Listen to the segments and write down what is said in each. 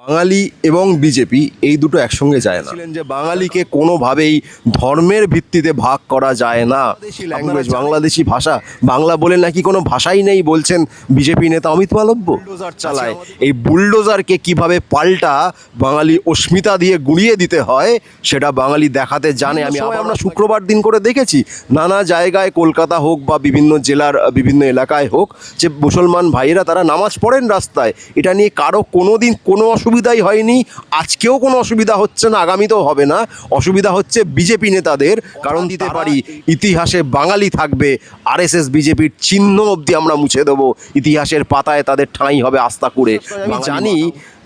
বাঙালি এবং বিজেপি এই দুটো একসঙ্গে যায় না। যে বাঙালিকে কোনোভাবেই ধর্মের ভিত্তিতে ভাগ করা যায় না। ল্যাঙ্গুয়েজ বাংলাদেশি ভাষা, বাংলা বলে নাকি কোনো ভাষাই নেই বলছেন বিজেপি নেতা অমিত মালব্য। বুলডোজার চালায়, এই বুলডোজারকে কিভাবে পাল্টা বাঙালি অস্মিতা দিয়ে গুঁড়িয়ে দিতে হয় সেটা বাঙালি দেখাতে জানে। আমরা শুক্রবার দিন করে দেখেছি নানা জায়গায়, কলকাতা হোক বা বিভিন্ন জেলার বিভিন্ন এলাকায় হোক, যে মুসলমান ভাইয়েরা তারা নামাজ পড়েন রাস্তায়। এটা নিয়ে কারো কোনো দিন কোনো অসুবিধাই হয়নি, আজকেও কোনো অসুবিধা হচ্ছে না, আগামীতেও হবে না। অসুবিধা হচ্ছে বিজেপি নেতাদের। কারণ দিতে পারি ইতিহাসে বাঙালি থাকবে, আরএসএস বিজেপির চিহ্ন অবধি আমরা মুছে দেবো, ইতিহাসের পাতায় তাদের ঠাঁই হবে আস্থা করে। আমি জানি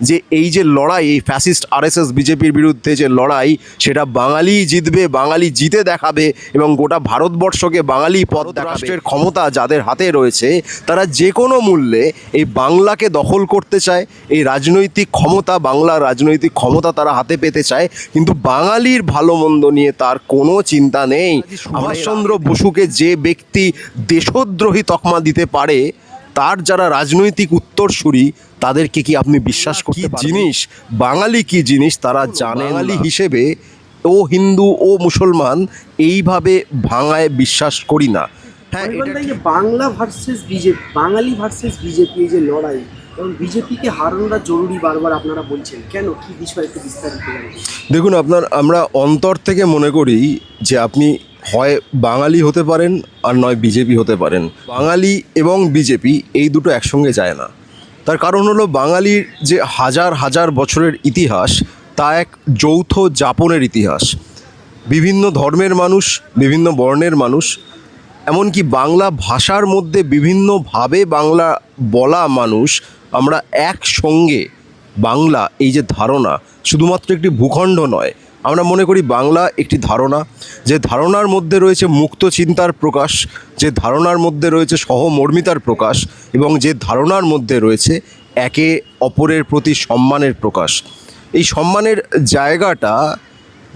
যে এই যে লড়াই, এই ফ্যাসিস্ট আরএসএস বিজেপির বিরুদ্ধে যে লড়াই, সেটা বাঙালি জিতবে, বাঙালি জিতে দেখাবে এবং গোটা ভারতবর্ষকে বাঙালি পথ রাষ্ট্রের ক্ষমতা যাদের হাতে রয়েছে তারা যে কোনো মূল্যে এই বাংলাকে দখল করতে চায়। এই রাজনৈতিক ক্ষমতা, বাংলার রাজনৈতিক ক্ষমতা তারা হাতে পেতে চায়, কিন্তু বাঙালির ভালো মন্দ নিয়ে তার কোনো চিন্তা নেই। সুভাষচন্দ্র বসুকে যে ব্যক্তি দেশদ্রোহী তকমা দিতে পারে, তার যারা রাজনৈতিক উত্তরসূরি তাদেরকে কি আপনি বিশ্বাস করতে পারেন? জিনিস বাঙালি কি জিনিস তারা জানে। বাঙালি হিসেবে ও হিন্দু ও মুসলমান এইভাবে ভাঙায় বিশ্বাস করি না। হ্যাঁ, এটা বাংলা ভার্সেস বিজেপি, বাঙালি ভার্সেস বিজেপি, এই যে লড়াই, এবং বিজেপিকে হারানোটা জরুরি বারবার আপনারা বলছেন, কেন, কি বিষয় একটু বিস্তারিত জানেন? দেখুন, আমরা অন্তর থেকে মনে করি যে আপনি হয় বাঙালি হতে পারেন আর নয় বিজেপি হতে পারেন। বাঙালি এবং বিজেপি এই দুটো একসঙ্গে যায় না। তার কারণ হলো বাঙালির যে হাজার হাজার বছরের ইতিহাস, তা এক যৌথ যাপনের ইতিহাস। বিভিন্ন ধর্মের মানুষ, বিভিন্ন বর্ণের মানুষ, এমনকি বাংলা ভাষার মধ্যে বিভিন্নভাবে বাংলা বলা মানুষ, আমরা একসঙ্গে বাংলা এই যে ধারণা শুধুমাত্র একটি ভূখণ্ড নয়, আমরা মনে করি বাংলা একটি ধারণা, যে ধারণার মধ্যে রয়েছে মুক্ত চিন্তার প্রকাশ, যে ধারণার মধ্যে রয়েছে সহমর্মিতার প্রকাশ এবং যে ধারণার মধ্যে রয়েছে একে অপরের প্রতি সম্মানের প্রকাশ। এই সম্মানের জায়গাটা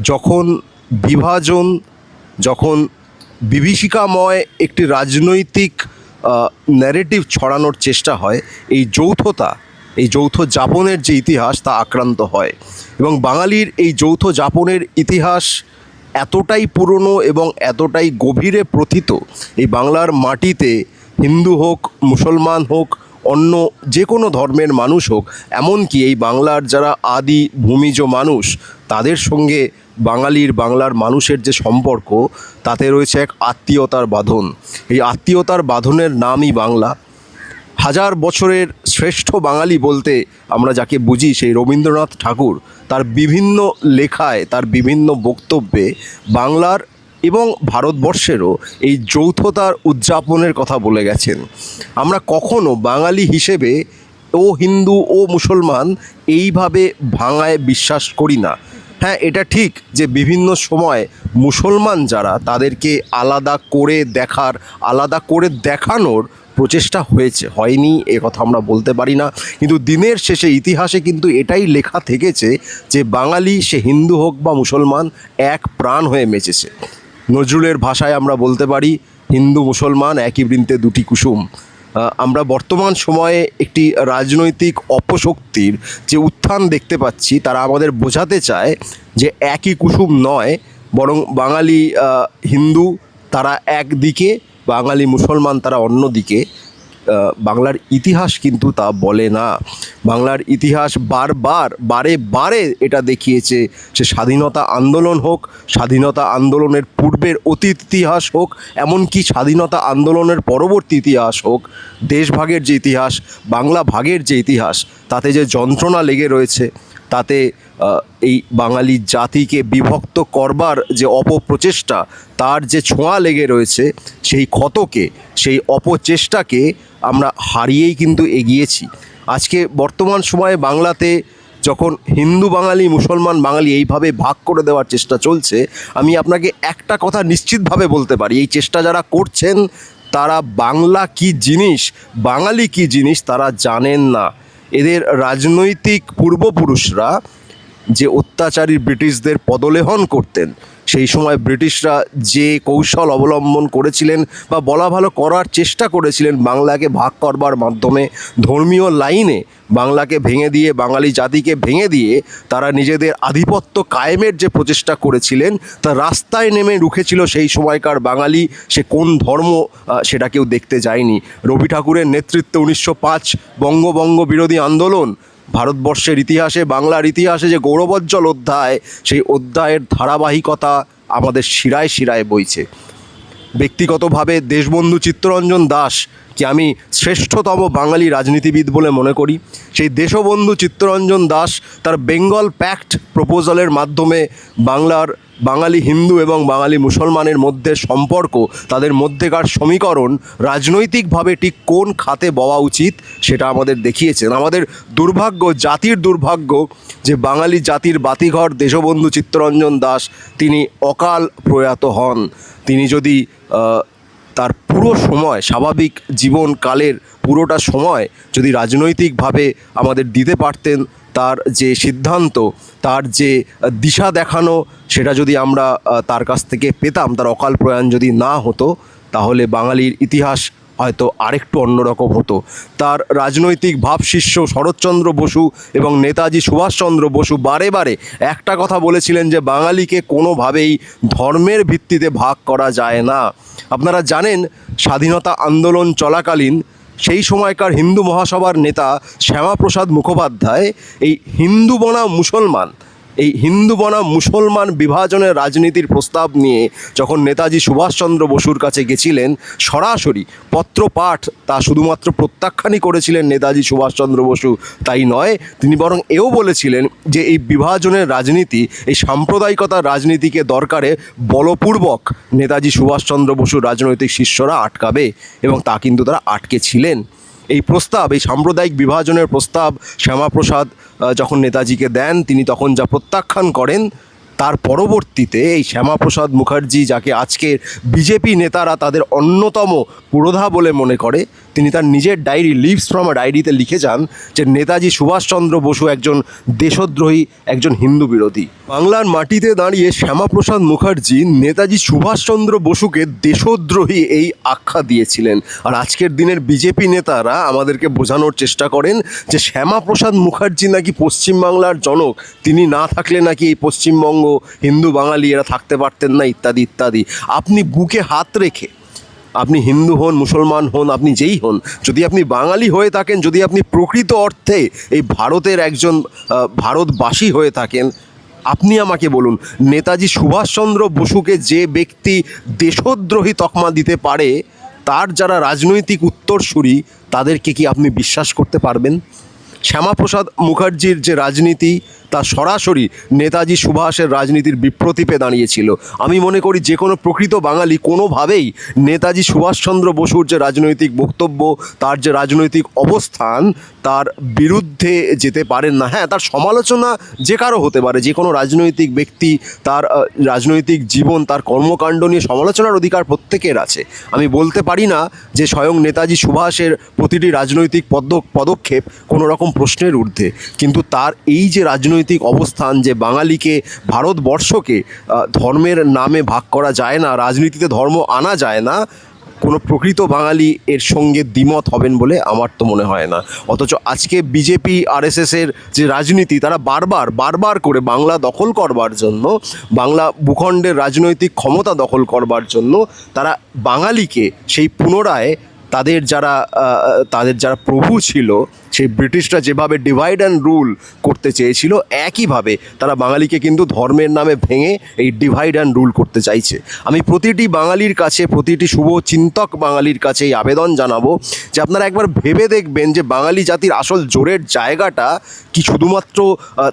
যখন বিভাজন, যখন বিভীষিকাময় একটি রাজনৈতিক ন্যারেটিভ ছড়ানোর চেষ্টা হয়, এই যৌথতা, এই যৌথ যাপনের যে ইতিহাস তা আক্রান্ত হয়। এবং বাঙালির এই যৌথ যাপনের ইতিহাস এতটাই পুরনো এবং এতটাই গভীরে প্রথিত, এই বাংলার মাটিতে হিন্দু হোক, মুসলমান হোক, অন্য যে কোনো ধর্মের মানুষ হোক, এমনকি এই বাংলার যারা আদি ভূমিজ মানুষ, তাদের সঙ্গে বাংলার মানুষের যে সম্পর্ক, তাতে রয়েছে এক আত্মীয়তার বাঁধন। এই আত্মীয়তার বাঁধনের নামই বাংলা। হাজার বছরের শ্রেষ্ঠ বাঙালি বলতে আমরা যাকে বুঝি, সেই রবীন্দ্রনাথ ঠাকুর তার বিভিন্ন লেখায়, তার বিভিন্ন বক্তব্যে বাংলার এবং ভারতবর্ষেরও এই যৌথতার উদযাপনের কথা বলে গেছেন। আমরা কখনো বাঙালি হিসেবে ও হিন্দু ও মুসলমান এইভাবে ভাঙায় বিশ্বাস করি না। হ্যাঁ, এটা ঠিক যে বিভিন্ন সময় মুসলমান যারা, তাদেরকে আলাদা করে দেখার, আলাদা করে দেখানোর প্রচেষ্টা হয়েছে, হয়নি এ কথা আমরা বলতে পারি না। কিন্তু দিনের শেষে ইতিহাসে কিন্তু এটাই লেখা থেকেছে যে বাঙালি, সে হিন্দু হোক বা মুসলমান, এক প্রাণ হয়ে মেচেছে। নজরুলের ভাষায় আমরা বলতে পারি, হিন্দু মুসলমান একই বৃন্তে দুটি কুসুম। আমরা বর্তমান সময়ে একটি রাজনৈতিক অপশক্তির যে উত্থান দেখতে পাচ্ছি, তারা আমাদের বোঝাতে চায় যে একই কুসুম নয়, বরং বাঙালি হিন্দু তারা একদিকে, বাঙালি মুসলমান তারা অন্যদিকে। বাংলার ইতিহাস কিন্তু তা বলে না। বাংলার ইতিহাস বারে বারে এটা দেখিয়েছে, সে স্বাধীনতা আন্দোলন হোক, স্বাধীনতা আন্দোলনের পূর্বের অতীত ইতিহাস হোক, এমনকি স্বাধীনতা আন্দোলনের পরবর্তী ইতিহাস হোক, দেশভাগের যে ইতিহাস, বাংলা ভাগের যে ইতিহাস, তাতে যে যন্ত্রণা লেগে রয়েছে, তাতে এই বাঙালি জাতিকে বিভক্ত করবার যে অপপ্রচেষ্টা, তার যে ছোঁয়া লেগে রয়েছে, সেই ক্ষতকে, সেই অপচেষ্টাকে আমরা হারিয়েই কিন্তু এগিয়েছি। আজকে বর্তমান সময়ে বাংলাতে যখন হিন্দু বাঙালি, মুসলমান বাঙালি এইভাবে ভাগ করে দেওয়ার চেষ্টা চলছে, আমি আপনাকে একটা কথা নিশ্চিতভাবে বলতে পারি, এই চেষ্টা যারা করছেন তারা বাংলা কি জিনিস, বাঙালি কি জিনিস তারা জানেন না। এদের রাজনৈতিক পূর্বপুরুষরা যে অত্যাচারী ব্রিটিশদের পদলেহন করতেন, সেই সময় ব্রিটিশরা যে কৌশল অবলম্বন করেছিলেন বা বলা ভালো করার চেষ্টা করেছিলেন বাংলাকে ভাগ করবার মাধ্যমে, ধর্মীয় লাইনে বাংলাকে ভেঙে দিয়ে, বাঙালি জাতিকে ভেঙে দিয়ে তারা নিজেদের আধিপত্য কায়েমের যে প্রচেষ্টা করেছিলেন, তা রাস্তায় নেমে রুখেছিল সেই সময়কার বাঙালি। সে কোন ধর্ম সেটা কেউ দেখতে যায়নি। রবি ঠাকুরের নেতৃত্বে 1905 বঙ্গভঙ্গ বিরোধী আন্দোলন ভারতবর্ষের ইতিহাসে, বাংলার ইতিহাসে যে গৌরবোজ্জ্বল অধ্যায়, সেই অধ্যায়ের ধারাবাহিকতা আমাদের শিরায় শিরায় বইছে। ব্যক্তিগতভাবে দেশবন্ধু চিত্তরঞ্জন দাসকে আমি শ্রেষ্ঠতম বাঙালি রাজনীতিবিদ বলে মনে করি। সেই দেশবন্ধু চিত্তরঞ্জন দাস তার বেঙ্গল প্যাক্ট প্রপোজালের মাধ্যমে বাঙালি হিন্দু এবং বাঙালি মুসলমানের মধ্যে সম্পর্ক, তাদের মধ্যেকার সমীকরণ রাজনৈতিকভাবে ঠিক কোন খাতে বওয়া উচিত সেটা আমাদের দেখিয়েছেন। আমাদের দুর্ভাগ্য, জাতির দুর্ভাগ্য, যে বাঙালি জাতির বাতিঘর দেশবন্ধু চিত্তরঞ্জন দাস তিনি অকাল প্রয়াত হন। তিনি যদি তার পুরো সময়, স্বাভাবিক জীবনকালের পুরোটা সময় যদি রাজনৈতিকভাবে আমাদের দিতে পারতেন, তার যে সিদ্ধান্ত, তার যে দিশা দেখানো, সেটা যদি আমরা তার কাছ থেকে পেতাম, তার অকাল প্রয়াণ যদি না হতো, তাহলে বাঙালির ইতিহাস হয়তো আরেকটু অন্যরকম হতো। তার রাজনৈতিক ভাবশিষ্য শরৎচন্দ্র বসু এবং নেতাজি সুভাষচন্দ্র বসু বারে বারে একটা কথা বলেছিলেন যে বাঙালিকে কোনোভাবেই ধর্মের ভিত্তিতে ভাগ করা যায় না। আপনারা জানেন, স্বাধীনতা আন্দোলন চলাকালীন সেই সময়কার হিন্দু মহাসভার নেতা শ্যামাপ্রসাদ মুখোপাধ্যায় এই হিন্দু বনাম মুসলমান বিভাজনের রাজনীতির প্রস্তাব নিয়ে যখন নেতাজি সুভাষচন্দ্র বসুর কাছে গেছিলেন, সরাসরি পত্রপাঠ তা শুধুমাত্র প্রত্যাখ্যানই করেছিলেন নেতাজি সুভাষচন্দ্র বসু, তাই নয়, তিনি বরং এও বলেছিলেন যে এই বিভাজনের রাজনীতি, এই সাম্প্রদায়িকতার রাজনীতিকে দরকারে বলপূর্বক নেতাজি সুভাষচন্দ্র বসুর রাজনৈতিক শিষ্যরা আটকাবে, এবং তা কিন্তু তারা আটকেছিলেন। এই প্রস্তাব, এই সাম্প্রদায়িক বিভাজনের প্রস্তাব শ্যামাপ্রসাদ যখন নেতাজিকে দেন, তিনি তখন যা প্রত্যাখ্যান করেন, তার পরবর্তীতে এই শ্যামাপ্রসাদ মুখার্জি, যাকে আজকের বিজেপি নেতারা তাদের অন্যতম পুরোধা বলে মনে করে, তিনি তার নিজের ডায়েরি লিভস ফ্রম আ ডায়েরিতে লিখে যান যে নেতাজি সুভাষচন্দ্র বসু একজন দেশদ্রোহী, একজন হিন্দু বিরোধী। বাংলার মাটিতে দাঁড়িয়ে শ্যামাপ্রসাদ মুখার্জি নেতাজি সুভাষচন্দ্র বসুকে দেশদ্রোহী এই আখ্যা দিয়েছিলেন। আর আজকের দিনের বিজেপি নেতারা আমাদেরকে বোঝানোর চেষ্টা করেন যে শ্যামাপ্রসাদ মুখার্জি নাকি পশ্চিমবাংলার জনক, তিনি না থাকলে নাকি এই পশ্চিমবঙ্গ, হিন্দু বাঙালি এরা থাকতে পারতেন না, ইত্যাদি ইত্যাদি। আপনি বুকে হাত রেখে, আপনি হিন্দু হন, মুসলমান হন, আপনি যেই হন, যদি আপনি বাঙালি হয়ে থাকেন, যদি আপনি প্রকৃত অর্থে এই ভারতের একজন ভারতবাসী হয়ে থাকেন, আপনি আমাকে বলুন, নেতাজি সুভাষচন্দ্র বসুকে যে ব্যক্তি দেশদ্রোহী তকমা দিতে পারে, তার যারা রাজনৈতিক উত্তরসূরি, তাদেরকে কি আপনি বিশ্বাস করতে পারবেন? শ্যামাপ্রসাদ মুখার্জির যে রাজনীতি, তা সরাসরি নেতাজি সুভাষের রাজনীতির বিপ্রতীপে দাঁড়িয়েছিল। আমি মনে করি যে কোনো প্রকৃত বাঙালি কোনোভাবেই নেতাজি সুভাষচন্দ্র বসুর যে রাজনৈতিক বক্তব্য, তার যে রাজনৈতিক অবস্থান, তার বিরুদ্ধে যেতে পারেন না। হ্যাঁ, তার সমালোচনা যে কারো হতে পারে, যে কোনো রাজনৈতিক ব্যক্তি তার রাজনৈতিক জীবন, তার কর্মকাণ্ড নিয়ে সমালোচনার অধিকার প্রত্যেকের আছে। আমি বলতে পারি না যে স্বয়ং নেতাজি সুভাষের প্রতিটি রাজনৈতিক পদক্ষেপ কোনো রকম প্রশ্নের ঊর্ধ্বে, কিন্তু তার এই যে রাজনৈতিক অবস্থান, যে বাঙালিকে, ভারতবর্ষকে ধর্মের নামে ভাগ করা যায় না, রাজনীতিতে ধর্ম আনা যায় না, কোনো প্রকৃত বাঙালি এর সঙ্গে দ্বিমত হবেন বলে আমার তো মনে হয় না। অথচ আজকে বিজেপি, আরএসএসের যে রাজনীতি, তারা বারবার করে বাংলা দখল করবার জন্য, বাংলা ভূখণ্ডের রাজনৈতিক ক্ষমতা দখল করবার জন্য, তারা বাঙালিকে সেই পুনরায় তাদের যারা প্রভু ছিল, সেই ব্রিটিশরা যেভাবে ডিভাইড অ্যান্ড রুল করতে চেয়েছিল, একইভাবে তারা বাঙালিকে কিন্তু ধর্মের নামে ভেঙে এই ডিভাইড অ্যান্ড রুল করতে চাইছে। আমি প্রতিটি বাঙালির কাছে, প্রতিটি শুভ চিন্তক বাঙালির কাছে এই আবেদন জানাবো যে আপনারা একবার ভেবে দেখবেন যে বাঙালি জাতির আসল জোরের জায়গাটা কি শুধুমাত্র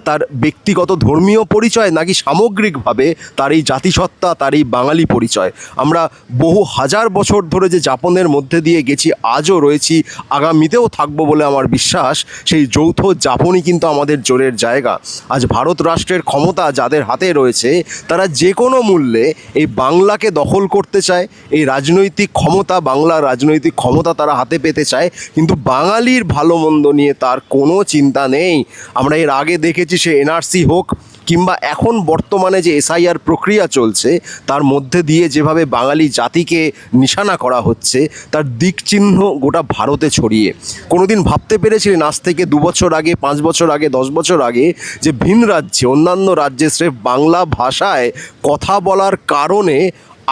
তার ব্যক্তিগত ধর্মীয় পরিচয়, নাকি সামগ্রিকভাবে তার এই জাতিসত্তা, তার এই বাঙালি পরিচয়। আমরা বহু হাজার বছর ধরে যে যাপনের মধ্যে দিয়ে গেছি, আজও রয়েছি, আগামীতেও থাকবো বলে আমার বিশ্বাস। সেই যৌথ যাপনই কিন্তু আমাদের জোরের জায়গা। আজ ভারত রাষ্ট্রের ক্ষমতা যাদের হাতে রয়েছে তারা যে কোনো মূল্যে এই বাংলাকে দখল করতে চায়, এই রাজনৈতিক ক্ষমতা, বাংলার রাজনৈতিক ক্ষমতা তারা হাতে পেতে চায়, কিন্তু বাঙালির ভালো মন্দ নিয়ে তার কোনো চিন্তা নেই। আমরা এর আগে দেখেছি, সে এনআরসি হোক কিংবা এখন বর্তমানে যে এসআইআর প্রক্রিয়া চলছে তার মধ্যে দিয়ে যেভাবে বাঙালি জাতিকে নিশানা করা হচ্ছে তার দিক চিহ্ন গোটা ভারতে ছড়িয়ে। কোনোদিন ভাবতে পেরেছিলেন আজ থেকে 2 বছর আগে, 5 বছর আগে, 10 বছর আগে যে ভিন রাজ্যে, অন্যান্য রাজ্যে স্রেফ বাংলা ভাষায় কথা বলার কারণে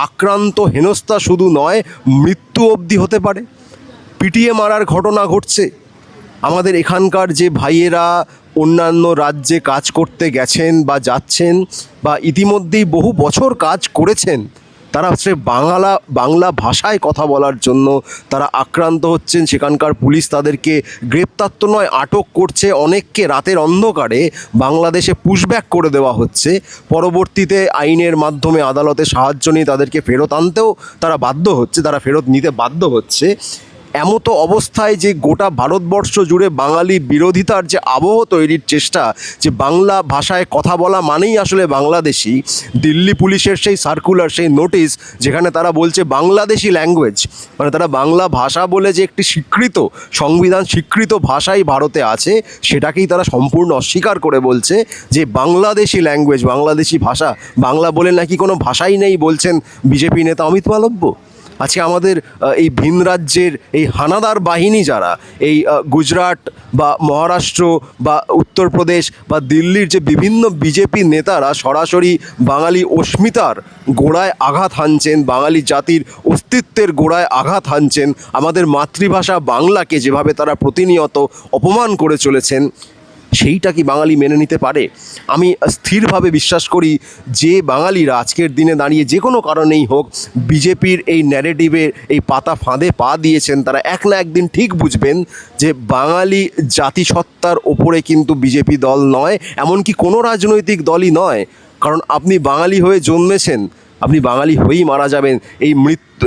আক্রান্ত, হেনস্থা শুধু নয়, মৃত্যু অবধি হতে পারে? পিটিয়ে মারার ঘটনা ঘটছে। আমাদের এখানকার যে ভাইয়েরা অন্যান্য রাজ্যে কাজ করতে গেছেন বা যাচ্ছেন বা ইতিমধ্যেই বহু বছর কাজ করেছেন, তারা স্রেফ বাংলা ভাষায় কথা বলার জন্য তারা আক্রান্ত হচ্ছেন। সেখানকার পুলিশ তাদেরকে গ্রেপ্তার তো নয়, আটক করছে। অনেককে রাতের অন্ধকারে বাংলাদেশে পুশব্যাক করে দেওয়া হচ্ছে। পরবর্তীতে আইনের মাধ্যমে আদালতের সাহায্য নিয়ে তাদেরকে ফেরত আনতেও তারা বাধ্য হচ্ছে, তারা ফেরত নিতে বাধ্য হচ্ছে। এমতো অবস্থায় যে গোটা ভারতবর্ষ জুড়ে বাঙালি বিরোধিতার যে আবহ তৈরির চেষ্টা, যে বাংলা ভাষায় কথা বলা মানেই আসলে বাংলাদেশি, দিল্লি পুলিশের সেই সার্কুলার, সেই নোটিশ যেখানে তারা বলছে বাংলাদেশি ল্যাঙ্গুয়েজ, মানে তারা বাংলা ভাষা বলে যে একটি স্বীকৃত, সংবিধান স্বীকৃত ভাষাই ভারতে আছে, সেটাকেই তারা সম্পূর্ণ অস্বীকার করে বলছে যে বাংলাদেশি ল্যাঙ্গুয়েজ, বাংলাদেশি ভাষা, বাংলা বলে নাকি কোনো ভাষাই নেই বলছেন বিজেপি নেতা অমিত মালব্য। আজকে আমাদের এই ভিন রাজ্যের এই হানাদার বাহিনী যারা এই গুজরাট বা মহারাষ্ট্র বা উত্তরপ্রদেশ বা দিল্লির যে বিভিন্ন বিজেপি নেতারা সরাসরি বাঙালি অস্মিতার গোড়ায় আঘাত হানছেন, বাঙালি জাতির অস্তিত্বের গোড়ায় আঘাত হানছেন, আমাদের মাতৃভাষা বাংলাকে যেভাবে তারা প্রতিনিয়ত অপমান করে চলেছেন, সেইটা কি বাঙালি মেনে নিতে পারে? আমি স্থিরভাবে বিশ্বাস করি যে বাঙালিরা আজকের দিনে দাঁড়িয়ে যে কোনো কারণেই হোক বিজেপির এই ন্যারেটিভের এই পাতা ফাঁদে পা দিয়েছেন, তারা এক না একদিন ঠিক বুঝবেন যে বাঙালি জাতিসত্তার ওপরে কিন্তু বিজেপি দল নয়, এমনকি কোনো রাজনৈতিক দলই নয়। কারণ আপনি বাঙালি হয়ে জন্মেছেন, আপনি বাঙালি হয়েই মারা যাবেন।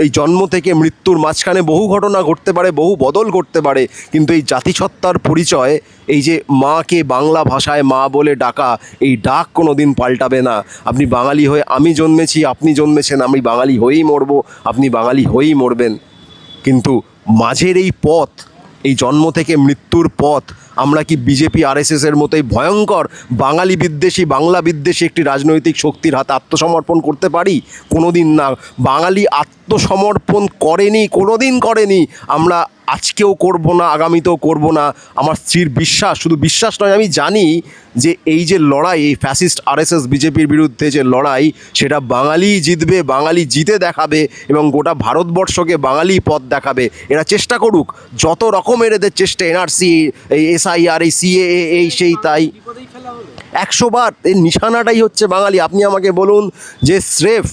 এই জন্ম থেকে মৃত্যুর মাঝখানে বহু ঘটনা ঘটতে পারে, বহু বদল ঘটতে পারে, কিন্তু এই জাতিসত্তার পরিচয়, এই যে মাকে বাংলা ভাষায় মা বলে ডাকা, এই ডাক কোনো দিন পাল্টাবে না। আপনি বাঙালি হয়ে, আমি জন্মেছি, আপনি জন্মেছেন, আমি বাঙালি হয়েই মরব, আপনি বাঙালি হয়েই মরবেন। কিন্তু মাঝের এই পথ, এই জন্ম থেকে মৃত্যুর পথ, আমরা কি বিজেপি আরএসএসের মতোই ভয়ঙ্কর বাঙালি বিদ্বেষী, বাংলা বিদ্বেষী একটি রাজনৈতিক শক্তির হাতে আত্মসমর্পণ করতে পারি? কোনো দিন না। বাঙালি আত্মসমর্পণ করেনি, কোনো দিন করেনি, আমরা আজকেও করব না, আগামীতেও করব না। আমার স্ত্রীর বিশ্বাস, শুধু বিশ্বাস নয়, আমি জানি যে এই যে লড়াই, এই ফ্যাসিস্ট আরএসএস বিজেপির বিরুদ্ধে যে লড়াই, সেটা বাঙালিই জিতবে, বাঙালি জিতে দেখাবে এবং গোটা ভারতবর্ষকে বাঙালি পথ দেখাবে। এরা চেষ্টা করুক, যত রকমের এদের চেষ্টা, এনআরসি, এই এসআইআর, এই সিএএ, এই সেই তাই, 100 বার এর নিশানাটাই হচ্ছে বাঙালি। আপনি আমাকে বলুন যে স্রেফ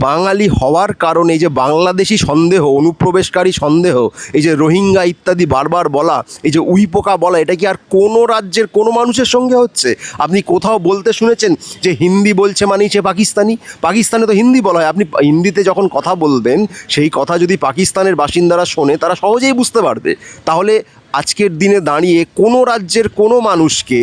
বাঙালি হওয়ার কারণে এই যে বাংলাদেশি সন্দেহ, অনুপ্রবেশকারী সন্দেহ, এই যে রোহিঙ্গা ইত্যাদি বারবার বলা, এই যে উইপোকা বলা, এটা কি আর কোনো রাজ্যের কোনো মানুষের সঙ্গে হচ্ছে? আপনি কোথাও বলতে শুনেছেন যে হিন্দি বলছে মানেই সে পাকিস্তানি? পাকিস্তানে তো হিন্দি বলা হয়। আপনি হিন্দিতে যখন কথা বলবেন, সেই কথা যদি পাকিস্তানের বাসিন্দারা শোনে, তারা সহজেই বুঝতে পারবে। তাহলে আজকের দিনে দাঁড়িয়ে কোনো রাজ্যের কোনো মানুষকে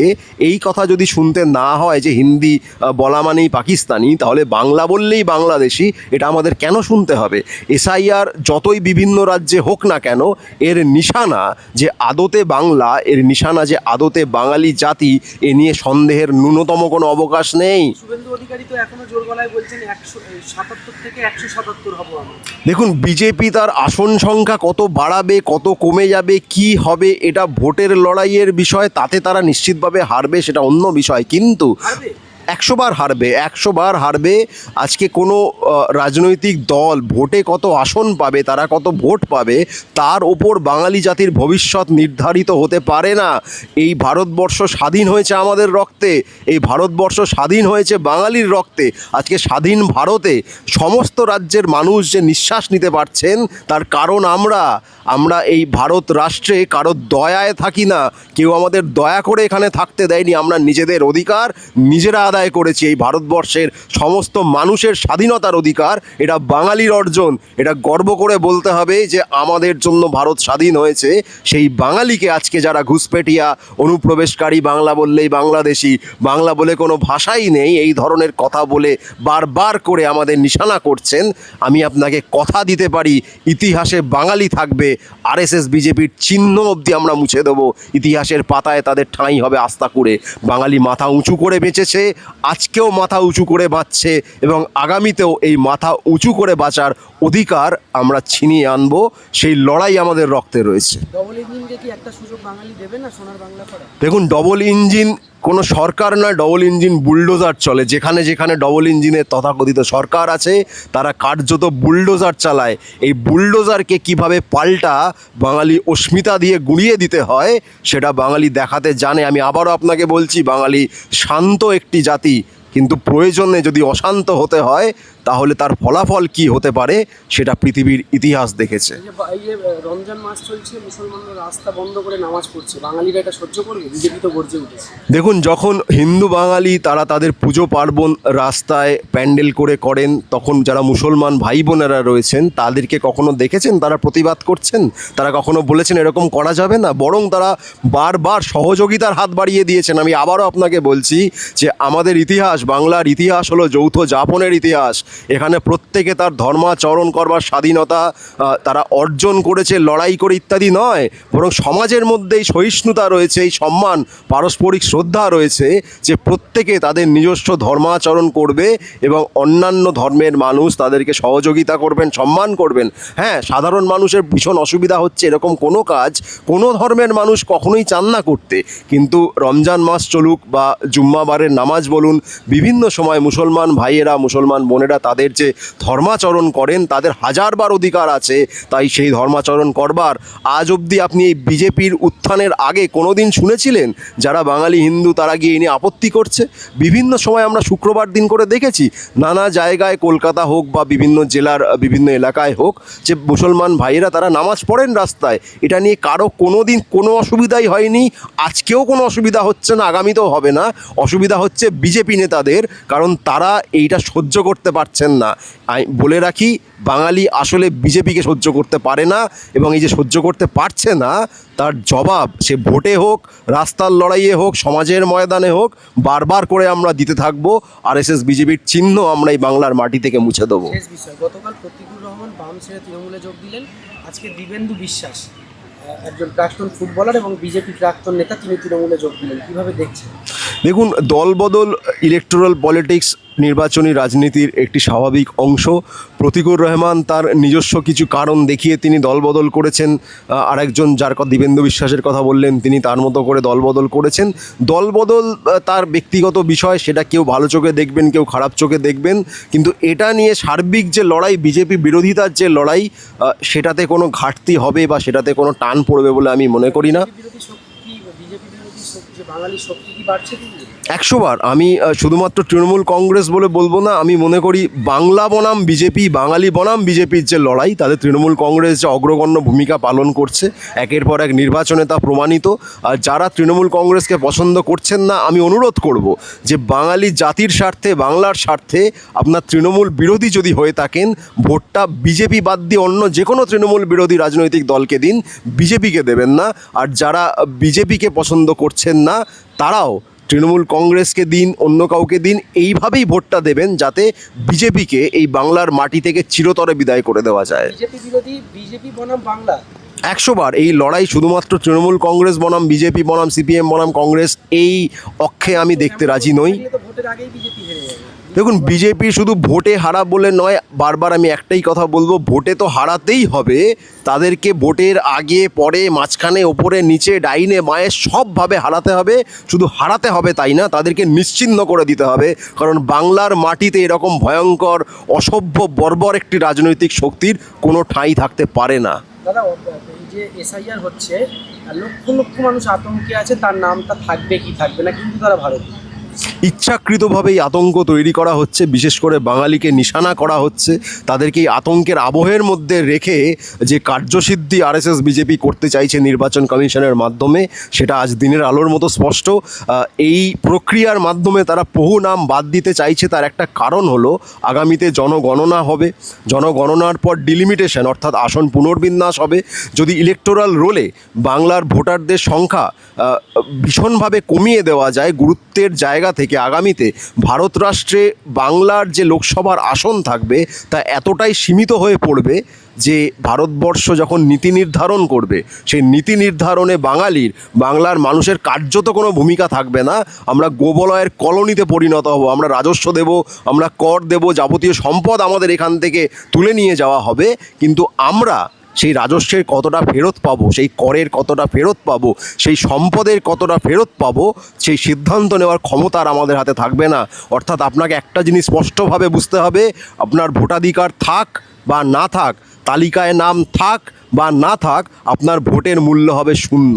এই কথা যদি শুনতে না হয় যে হিন্দি বলা মানেই পাকিস্তানি, তাহলে বাংলা বললেই বাংলাদেশি, এটা আমাদের কেন শুনতে হবে? এসআইআর যতই বিভিন্ন রাজ্যে হোক না কেন, এর নিশানা যে আদতে বাংলা, এর নিশানা যে আদতে বাঙালি জাতি, এ নিয়ে সন্দেহের ন্যূনতম কোনো অবকাশ নেই। শুভেন্দু অধিকারী তো এখনো জোর গলায় বলছেন 177 থেকে 177 হবো আমি। দেখুন, বিজেপি তার আসন সংখ্যা কত বাড়াবে, কত কমে যাবে, কি হবে, এটা ভোটের লড়াইয়ের বিষয়, তাতে তারা নিশ্চিতভাবে হারবে, সেটা অন্য বিষয়। কিন্তু 100 বার হারবে, 100 বার হারবে। আজকে কোনো রাজনৈতিক দল ভোটে কত আসন পাবে, তারা কত ভোট পাবে, তার ওপর বাঙালি জাতির ভবিষ্যৎ নির্ধারিত হতে পারে না। এই ভারতবর্ষ স্বাধীন হয়েছে আমাদের রক্তে, এই ভারতবর্ষ স্বাধীন হয়েছে বাঙালির রক্তে। আজকে স্বাধীন ভারতে সমস্ত রাজ্যের মানুষ যে নিঃশ্বাস নিতে পারছেন, তার কারণ আমরা এই ভারত রাষ্ট্রে কারো দয়ায় থাকি না, কেউ আমাদের দয়া করে এখানে থাকতে দেয়নি। আমরা নিজেদের অধিকার নিজেরা আদায় আদায় করেছি, এই ভারতবর্ষের সমস্ত মানুষের স্বাধীনতার অধিকার, এটা বাঙালির অর্জন। এটা গর্ব করে বলতে হবে যে আমাদের জন্য ভারত স্বাধীন হয়েছে। সেই বাঙালিকে আজকে যারা ঘুষপেটিয়া, অনুপ্রবেশকারী, বাংলা বললেই বাংলাদেশি, বাংলা বলে কোনো ভাষাই নেই, এই ধরনের কথা বলে বারবার করে আমাদের নিশানা করছেন, আমি আপনাকে কথা দিতে পারি ইতিহাসে বাঙালি থাকবে। আরএসএস বিজেপির চিহ্ন অবধি আমরা মুছে দেবো, ইতিহাসের পাতায় তাদের ঠাঁই হবে আস্থা করে। বাঙালি মাথা উঁচু করে বেঁচেছে, আজকেও মাথা উঁচু করে বাঁচছে, এবং আগামীতেও এই মাথা উঁচু করে বাঁচার অধিকার আমরা ছিনিয়ে আনবো। সেই লড়াই আমাদের রক্তে রয়েছে। ডবল ইঞ্জিনকে কি একটা সুযোগ বাঙালি দেবে না সোনার বাংলা করা? দেখুন, ডবল ইঞ্জিন কোনো সরকার নয়, ডবল ইঞ্জিন বুলডোজার চলে। যেখানে যেখানে ডবল ইঞ্জিনের তথাকথিত সরকার আছে, তারা কার্যত বুলডোজার চালায়। এই বুলডোজারকে কিভাবে পাল্টা বাঙালি অস্মিতা দিয়ে গুঁড়িয়ে দিতে হয় সেটা বাঙালি দেখাতে জানে। আমি আবারও আপনাকে বলছি, বাঙালি শান্ত একটি জাতি, কিন্তু প্রয়োজনে যদি অশান্ত হতে হয় তাহলে তার ফলাফল কি হতে পারে সেটা পৃথিবীর ইতিহাস দেখেছে। এই যে রমজান মাস চলছে, মুসলমানরা রাস্তা বন্ধ করে নামাজ পড়ছে, বাঙালিরা এটা সহ্য করবে? বিজেপি তো গর্জে উঠেছে। দেখুন, যখন হিন্দু বাঙালি তারা তাদের পুজো পার্বণ রাস্তায় প্যান্ডেল করে করেন, তখন যারা মুসলমান ভাই বোনেরা রয়েছেন তাদেরকে কখনো দেখেছেন তারা প্রতিবাদ করছেন? তারা কখনো বলেছেন এরকম করা যাবে না? বরং তারা বারবার সহযোগিতার হাত বাড়িয়ে দিয়েছেন। আমি আবারও আপনাকে বলছি যে আমাদের ইতিহাস, বাংলার ইতিহাস হলো যৌথ যাপনের ইতিহাস। এখানে প্রত্যেকে তার ধর্মাচরণ করবার স্বাধীনতা তারা অর্জন করেছে লড়াই করে ইত্যাদি নয়, বরং সমাজের মধ্যেই সহিষ্ণুতা রয়েছে, এই সম্মান, পারস্পরিক শ্রদ্ধা রয়েছে যে প্রত্যেকে তাদের নিজস্ব ধর্মাচরণ করবে এবং অন্যান্য ধর্মের মানুষ তাদেরকে সহযোগিতা করবেন, সম্মান করবেন। হ্যাঁ, সাধারণ মানুষের ভীষণ অসুবিধা হচ্ছে এরকম কোনো কাজ কোনো ধর্মের মানুষ কখনোই চান না করতে, কিন্তু রমজান মাস চলুক বা জুম্মাবারের নামাজ বলুন, বিভিন্ন সময় মুসলমান ভাইয়েরা, মুসলমান বোনেরা তাদের যে ধর্মাচরণ করেন তাদের হাজারবার অধিকার আছে, তাই সেই ধর্মাচরণ করবার। আজ অবধি আপনি এই বিজেপির উত্থানের আগে কোনো দিন শুনেছিলেন যারা বাঙালি হিন্দু তারা গিয়ে এনে আপত্তি করছে? বিভিন্ন সময় আমরা শুক্রবার দিন করে দেখেছি নানা জায়গায়, কলকাতা হোক বা বিভিন্ন জেলার বিভিন্ন এলাকায় হোক, যে মুসলমান ভাইয়েরা তারা নামাজ পড়েন রাস্তায়। এটা নিয়ে কারো কোনো দিন কোনো অসুবিধাই হয়নি, আজকেও কোনো অসুবিধা হচ্ছে না, আগামীতেও হবে না। অসুবিধা হচ্ছে বিজেপি নেতাদের, কারণ তারা এইটা সহ্য করতে পারছেন না। আমি বলে রাখি, বাঙালি আসলে বিজেপিকে সহ্য করতে পারে না, এবং এই যে সহ্য করতে পারছে না তার জবাব সে ভোটে হোক, রাস্তার লড়াইয়ে হোক, সমাজের ময়দানে হোক, বারবার করে আমরা দিতে থাকবো। আরএসএস বিজেপির চিহ্ন আমরা এই বাংলার মাটি থেকে মুছে দেবো। শেষ বিষয়, গতকাল প্রতিকুর রহমান বাম ছেড়ে তৃণমূলে যোগ দিলেন, আজকে দিবেন্দু বিশ্বাস একজন প্রাক্তন ফুটবলার এবং বিজেপি প্রাক্তন নেতা, তিনি তৃণমূলে যোগ দিলেন, কীভাবে দেখছেন? দেখুন, দলবদল ইলেকটোরাল পলিটিক্স, নির্বাচনী রাজনীতির একটি স্বাভাবিক অংশ। প্রতিকুর রহমান তার নিজস্ব কিছু কারণ দেখিয়ে তিনি দলবদল করেছেন। আরেকজন যার কথা দিবেন্দু বিশ্বাসের কথা বললেন, তিনি তার মতো করে দলবদল করেছেন। দলবদল তার ব্যক্তিগত বিষয়, সেটা কেউ ভালো চোখে দেখবেন, কেউ খারাপ চোখে দেখবেন, কিন্তু এটা নিয়ে সার্বিক যে লড়াই, বিজেপি বিরোধিতার যে লড়াই, সেটাতে কোনো ঘাটতি হবে বা সেটাতে কোনো টান পড়বে বলে আমি মনে করি না। বাঙালি শক্তি কি বাড়ছে? 100 বার আমি শুধুমাত্র তৃণমূল কংগ্রেস বলে বলবো না, আমি মনে করি বাংলা বনাম বিজেপি, বাঙালি বনাম বিজেপির যে লড়াই, তাদের তৃণমূল কংগ্রেস যে অগ্রগণ্য ভূমিকা পালন করছে, একের পর এক নির্বাচনে তা প্রমাণিত। আর যারা তৃণমূল কংগ্রেসকে পছন্দ করছেন না, আমি অনুরোধ করব যে বাঙালি জাতির স্বার্থে, বাংলার স্বার্থে আপনার তৃণমূল বিরোধী যদি হয়ে থাকেন, ভোটটা বিজেপি বাদ দিয়ে অন্য যে কোনো তৃণমূল বিরোধী রাজনৈতিক দলকে দিন, বিজেপিকে দেবেন না। আর যারা বিজেপিকে পছন্দ করছেন না তারাও তৃণমূল কংগ্রেসকে দিন, অন্য কাউকে দিন, এইভাবেই ভোটটা দেবেন যাতে বিজেপিকে এই বাংলার মাটি থেকে চিরতরে বিদায় করে দেওয়া যায়। বিজেপি বিরোধী, বিজেপি বনাম বাংলা, 100 বার এই লড়াই শুধুমাত্র তৃণমূল কংগ্রেস বনাম বিজেপি বনাম সিপিএম বনাম কংগ্রেস, এই অক্ষে আমি দেখতে রাজি নই। ভোটের আগেই বিজেপি হেরে যাবে। দেখুন, বিজেপি শুধু ভোটে হারা বলে নয়, বারবার আমি একটাই কথা বলবো, ভোটে তো হারাতেই হবে, তাদেরকে ভোটের আগে পরে, মাঝখানে, ওপরে নিচে, ডাইনে বাঁয়ে সবভাবে হারাতে হবে। শুধু হারাতে হবে তাই না, তাদেরকে নিশ্চিহ্ন করে দিতে হবে, কারণ বাংলার মাটিতে এরকম ভয়ঙ্কর, অসভ্য, বর্বর একটি রাজনৈতিক শক্তির কোনো ঠাঁই থাকতে পারে না। দাদা, এই যে এসআইআর হচ্ছে, লক্ষ লক্ষ মানুষ আতঙ্কে আছে, তার নামটা থাকবে কি থাকবে না, কিন্তু তারা ভারতীয়, ইচ্ছাকৃতভাবেই আতঙ্ক তৈরি করা হচ্ছে, বিশেষ করে বাঙালিকে নিশানা করা হচ্ছে, তাদেরকে এই আতঙ্কের আবহের মধ্যে রেখে যে কার্যসিদ্ধি আরএসএস বিজেপি করতে চাইছে নির্বাচন কমিশনের মাধ্যমে, সেটা আজ দিনের আলোর মতো স্পষ্ট। এই প্রক্রিয়ার মাধ্যমে তারা বহু নাম বাদ দিতে চাইছে। তার একটা কারণ হলো আগামীতে জনগণনা হবে, জনগণনার পর ডিলিমিটেশন অর্থাৎ আসন পুনর্বিন্যাস হবে। যদি ইলেকটোরাল রোলে বাংলার ভোটারদের সংখ্যা ভীষণভাবে কমিয়ে দেওয়া যায় গুরুত্বের জায়গা থেকে, আগামীতে ভারত রাষ্ট্রে বাংলার যে লোকসভার আসন থাকবে তা এতটাই সীমিত হয়ে পড়বে যে ভারতবর্ষ যখন নীতি নির্ধারণ করবে, সেই নীতি নির্ধারণে বাংলার মানুষের কার্যত কোনো ভূমিকা থাকবে না। আমরা গোবলয়ের কলোনিতে পরিণত হব। আমরা রাজস্ব দেব, আমরা কর দেব, যাবতীয় সম্পদ আমাদের এখান থেকে তুলে নিয়ে যাওয়া হবে, কিন্তু আমরা সেই রাজস্বের কতটা ফেরত পাবো, সেই করের কতটা ফেরত পাবো, সেই সম্পদের কতটা ফেরত পাবো, সেই সিদ্ধান্ত নেওয়ার ক্ষমতা আর আমাদের হাতে থাকবে না। অর্থাৎ আপনাকে একটা জিনিস স্পষ্টভাবে বুঝতে হবে, আপনার ভোটাধিকার থাক বা না থাক, তালিকায় নাম থাক বা না থাক, আপনার ভোটের মূল্য হবে শূন্য।